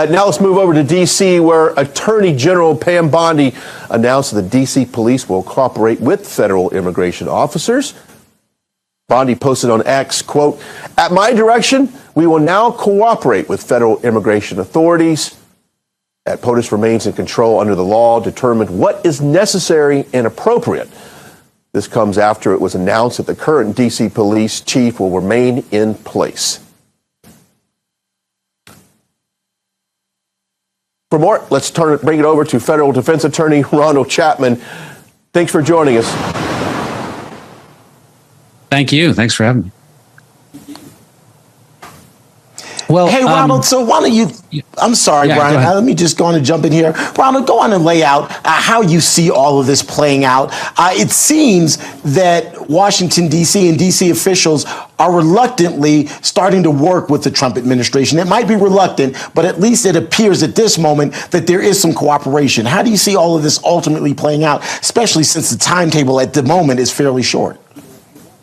Now let's move over to D.C., where Attorney General Pam Bondi announced that the D.C. police will cooperate with federal immigration officers. Bondi posted on X, quote, "At my direction, we will now cooperate with federal immigration authorities. That POTUS remains in control under the law, determine what is necessary and appropriate." This comes after it was announced that the current D.C. police chief will remain in place. For more, let's bring it over to federal defense attorney Ronald Chapman. Thanks for joining us. Thank you. Thanks for having me. Well, hey, Ronald, so why don't you, I'm sorry, Brian, let me just go on and jump in here. Ronald, go on and lay out how you see all of this playing out. It seems that Washington, D.C. and D.C. officials are reluctantly starting to work with the Trump administration. It might be reluctant, but at least it appears at this moment that there is some cooperation. How do you see all of this ultimately playing out, especially since the timetable at the moment is fairly short?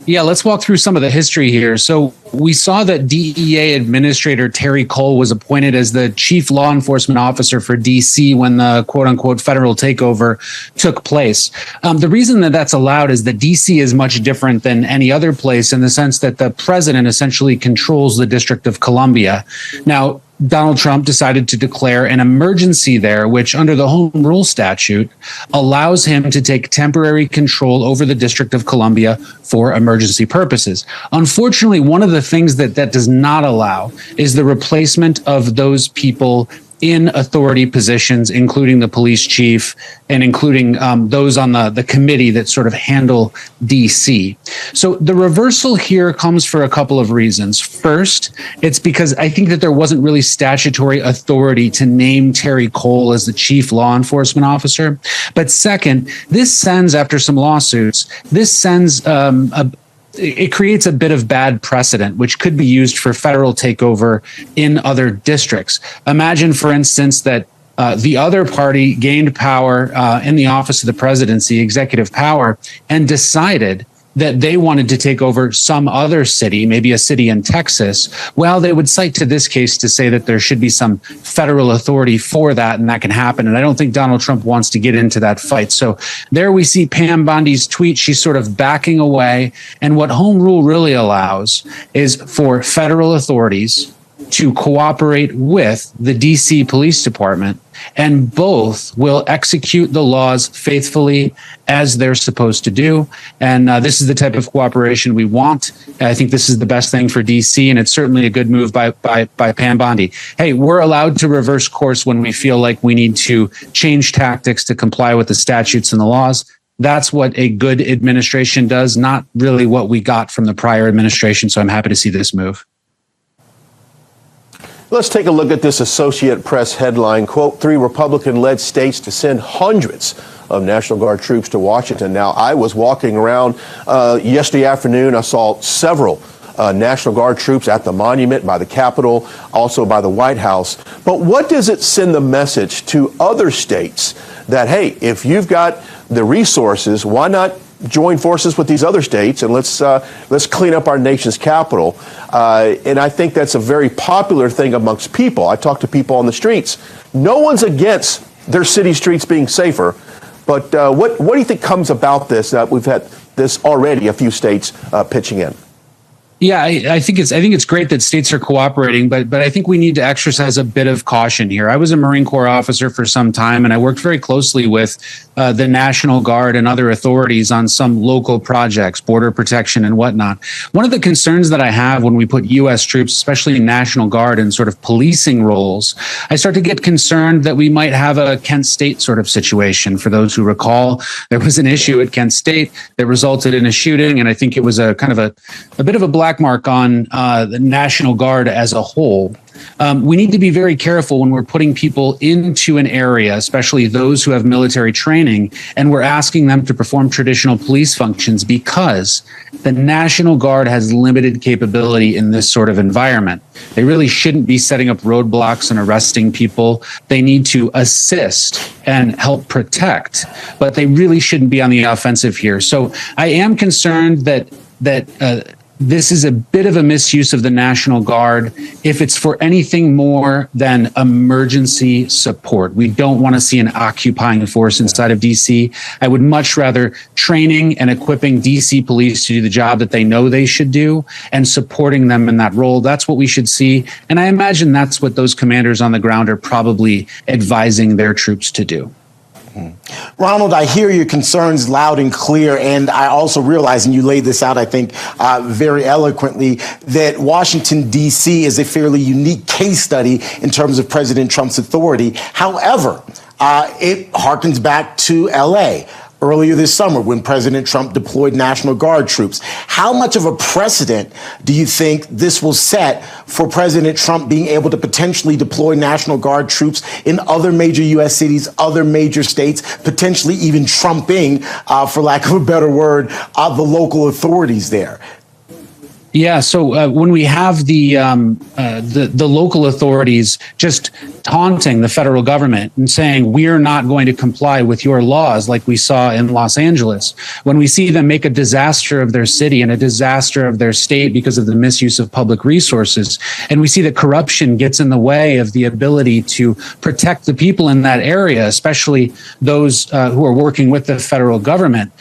Yeah, let's walk through some of the history here. So we saw that DEA Administrator Terry Cole was appointed as the chief law enforcement officer for D.C. when the quote-unquote federal takeover took place. The reason that that's allowed is that D.C. is much different than any other place in the sense that the president essentially controls the District of Columbia. Now, Donald Trump decided to declare an emergency there, which under the Home Rule statute allows him to take temporary control over the District of Columbia for emergency purposes. Unfortunately, one of the things that does not allow is the replacement of those people in authority positions, including the police chief and including those on the committee that sort of handle DC. So the reversal here comes for a couple of reasons. First, it's because I think that there wasn't really statutory authority to name Terry Cole as the chief law enforcement officer. But second, this sends, after some lawsuits, this sends it creates a bit of bad precedent, which could be used for federal takeover in other districts. Imagine, for instance, that the other party gained power in the office of the presidency, executive power, and decided that they wanted to take over some other city, maybe a city in Texas. Well, they would cite to this case to say that there should be some federal authority for that, and that can happen. And I don't think Donald Trump wants to get into that fight. So there we see Pam Bondi's tweet. She's sort of backing away. And what Home Rule really allows is for federal authorities to cooperate with the DC Police Department, and both will execute the laws faithfully as they're supposed to do. And this is the type of cooperation we want. I think this is the best thing for DC, and it's certainly a good move by Pam Bondi. Hey, we're allowed to reverse course when we feel like we need to change tactics to comply with the statutes and the laws. That's what a good administration does, not really what we got from the prior administration. So I'm happy to see this move. Let's take a look at this Associated Press headline, quote, 3 Republican-led states to send hundreds of National Guard troops to Washington. Now, I was walking around yesterday afternoon. I saw several National Guard troops at the monument, by the Capitol, also by the White House. But what does it send the message to other states that, hey, if you've got the resources, why not join forces with these other states and let's clean up our nation's capital? And I think that's a very popular thing amongst people. I talk to people on the streets. No one's against their city streets being safer. But what do you think comes about this? We've had this already, a few states pitching in. Yeah, I think it's great that states are cooperating, but I think we need to exercise a bit of caution here. I was a Marine Corps officer for some time, and I worked very closely with the National Guard and other authorities on some local projects, border protection and whatnot. One of the concerns that I have when we put U.S. troops, especially National Guard, in sort of policing roles, I start to get concerned that we might have a Kent State sort of situation. For those who recall, there was an issue at Kent State that resulted in a shooting, and I think it was a kind of a bit of a black mark on the National Guard as a whole. We need to be very careful when we're putting people into an area, especially those who have military training, and we're asking them to perform traditional police functions, because the National Guard has limited capability in this sort of environment. They really shouldn't be setting up roadblocks and arresting people. They need to assist and help protect, but they really shouldn't be on the offensive here. So I am concerned that this is a bit of a misuse of the National Guard if it's for anything more than emergency support. We don't want to see an occupying force inside of DC. I would much rather training and equipping DC police to do the job that they know they should do and supporting them in that role. That's what we should see. And I imagine that's what those commanders on the ground are probably advising their troops to do. Ronald, I hear your concerns loud and clear, and I also realize, and you laid this out, I think, very eloquently, that Washington, D.C. is a fairly unique case study in terms of President Trump's authority. However, it harkens back to L.A., earlier this summer when President Trump deployed National Guard troops. How much of a precedent do you think this will set for President Trump being able to potentially deploy National Guard troops in other major U.S. cities, other major states, potentially even trumping, for lack of a better word, the local authorities there? Yeah, so when we have the local authorities just taunting the federal government and saying we're not going to comply with your laws, like we saw in Los Angeles, when we see them make a disaster of their city and a disaster of their state because of the misuse of public resources, and we see that corruption gets in the way of the ability to protect the people in that area, especially those who are working with the federal government,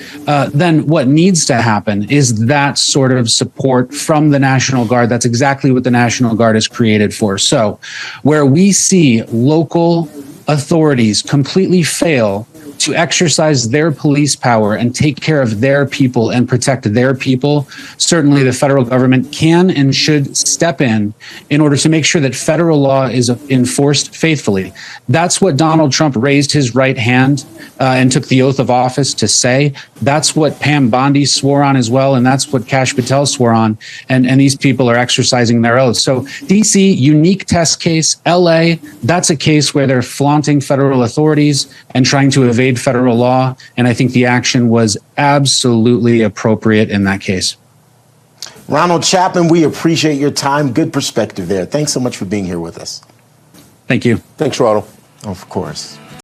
then what needs to happen is that sort of support from the National Guard. That's exactly what the National Guard is created for. So where we see local authorities completely fail to exercise their police power and take care of their people and protect their people, certainly the federal government can and should step in order to make sure that federal law is enforced faithfully. That's what Donald Trump raised his right hand and took the oath of office to say. That's what Pam Bondi swore on as well, and that's what Kash Patel swore on, and these people are exercising their oath. So DC, unique test case. LA, that's a case where they're flaunting federal authorities and trying to evade federal law, and I think the action was absolutely appropriate in that case. Ronald Chapman, we appreciate your time. Good perspective there. Thanks so much for being here with us. Thank you. Thanks, Ronald. Of course.